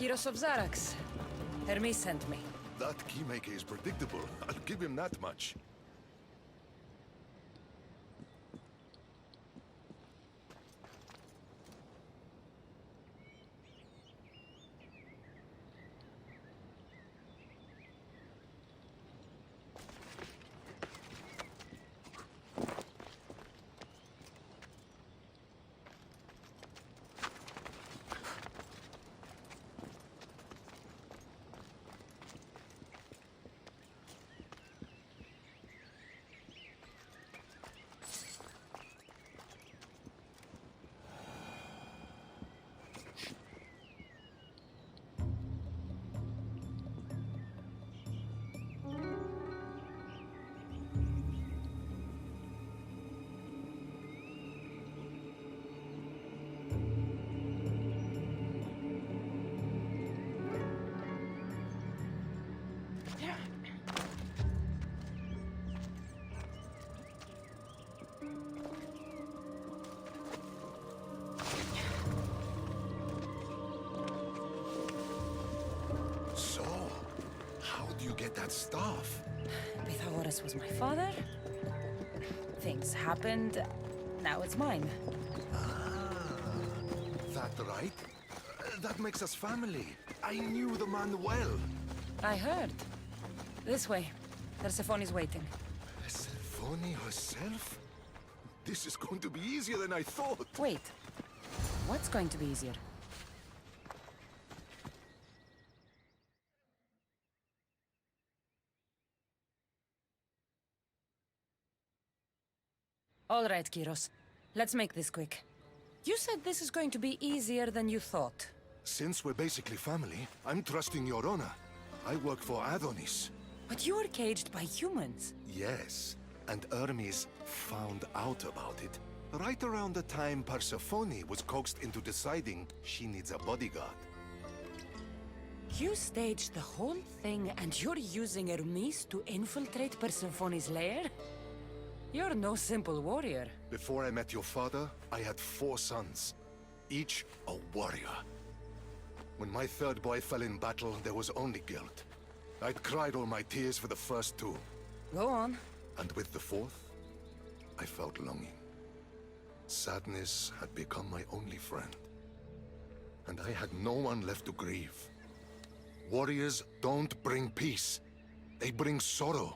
Kyros of Zarax. Hermes sent me. That keymaker is predictable. I'll give him that much. So, how do you get that staff? Pythagoras was my father. Things happened. Now it's mine. That right? That makes us family. I knew the man well. I heard. This way. Persephone's waiting. Persephone herself? This is going to be easier than I thought. Wait. What's going to be easier? All right, Kyros. Let's make this quick. You said this is going to be easier than you thought. Since we're basically family, I'm trusting your honor. I work for Adonis. But you were caged by humans. Yes, and Hermes found out about it right around the time Persephone was coaxed into deciding she needs a bodyguard. You staged the whole thing and you're using Hermes to infiltrate Persephone's lair? You're no simple warrior. Before I met your father, I had 4 sons, each a warrior. When my third boy fell in battle, there was only guilt. I'd cried all my tears for the first 2. Go on. And with the 4th, I felt longing. Sadness had become my only friend. And I had no one left to grieve. Warriors don't bring peace. They bring sorrow.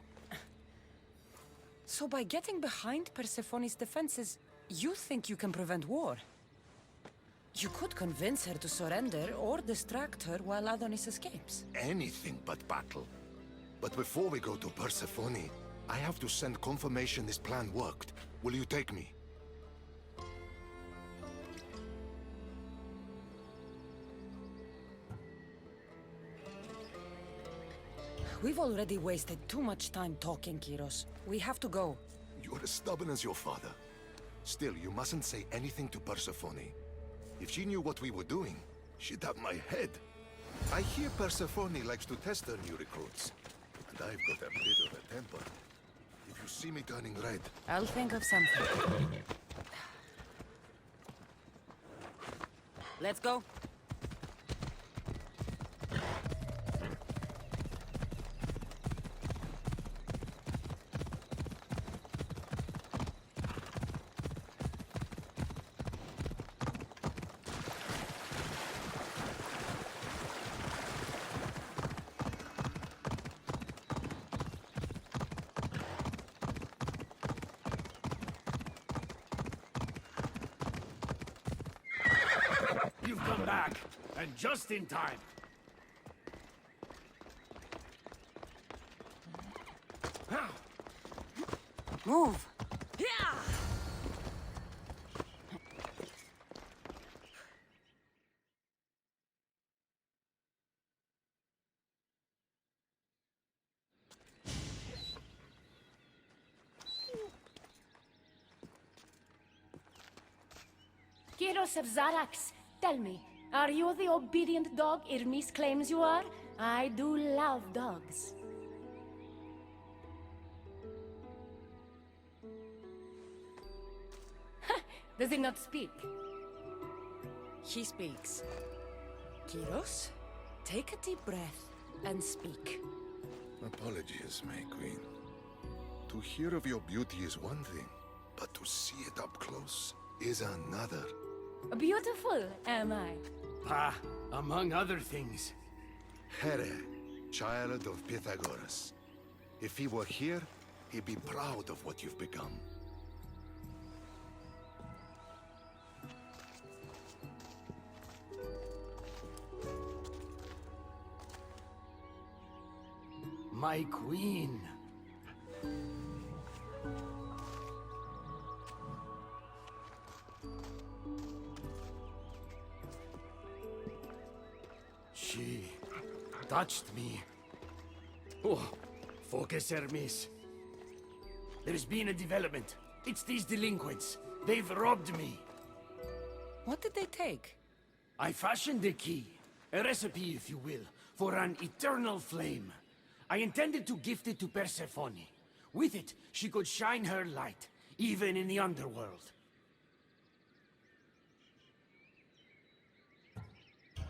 So by getting behind Persephone's defenses, you think you can prevent war? You could convince her to surrender or distract her while Adonis escapes. Anything but battle. But before we go to Persephone, I have to send confirmation this plan worked. Will you take me? We've already wasted too much time talking, Kyros. We have to go. You're as stubborn as your father. Still, you mustn't say anything to Persephone. If she knew what we were doing, she'd have my head. I hear Persephone likes to test her new recruits. And I've got a bit of a temper. If you see me turning red... I'll think of something. Let's go. You've come back, and just in time. Move! Yeah! Kyros of Zarax, tell me, are you the obedient dog Hermes claims you are? I do love dogs. Does he not speak? He speaks. Kyros? Take a deep breath and speak. Apologies, my queen. To hear of your beauty is one thing, but to see it up close is another. Beautiful, am I? Pa, among other things. Here, child of Pythagoras. If he were here, he'd be proud of what you've become. My queen. She touched me. Oh, focus, Hermes. There's been a development. It's these delinquents. They've robbed me. What did they take? I fashioned a key, a recipe, if you will, for an eternal flame. I intended to gift it to Persephone. With it, she could shine her light, even in the underworld.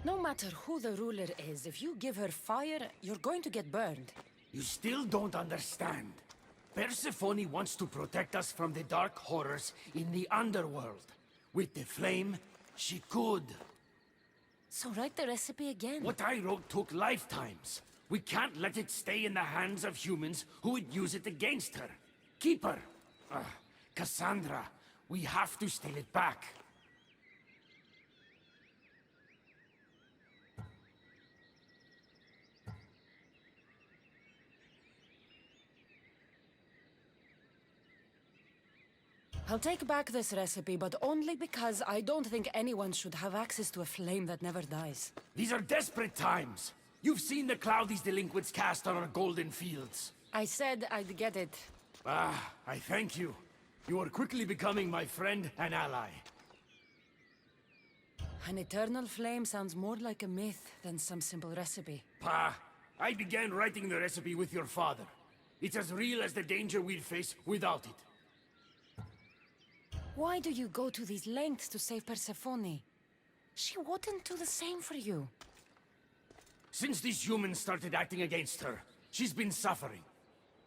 No matter who the ruler is, if you give her fire, you're going to get burned. You still don't understand. Persephone wants to protect us from the dark horrors in the underworld. With the flame, she could. So write the recipe again. What I wrote took lifetimes. We can't let it stay in the hands of humans who would use it against her. Keep her. Cassandra, we have to steal it back. I'll take back this recipe, but only because I don't think anyone should have access to a flame that never dies. These are desperate times. You've seen the cloud these delinquents cast on our golden fields. I said I'd get it. I thank you. You are quickly becoming my friend and ally. An eternal flame sounds more like a myth than some simple recipe. Pa, I began writing the recipe with your father. It's as real as the danger we'd face without it. Why do you go to these lengths to save Persephone? She wouldn't do the same for you. Since these humans started acting against her, she's been suffering.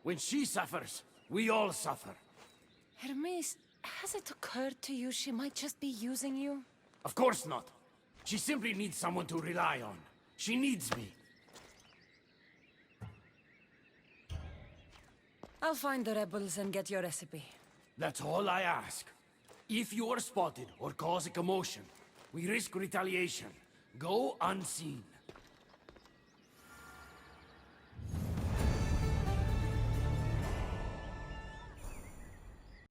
When she suffers, we all suffer. Hermes, has it occurred to you she might just be using you? Of course not. She simply needs someone to rely on. She needs me. I'll find the rebels and get your recipe. That's all I ask. If you are spotted or cause a commotion, we risk retaliation. Go unseen.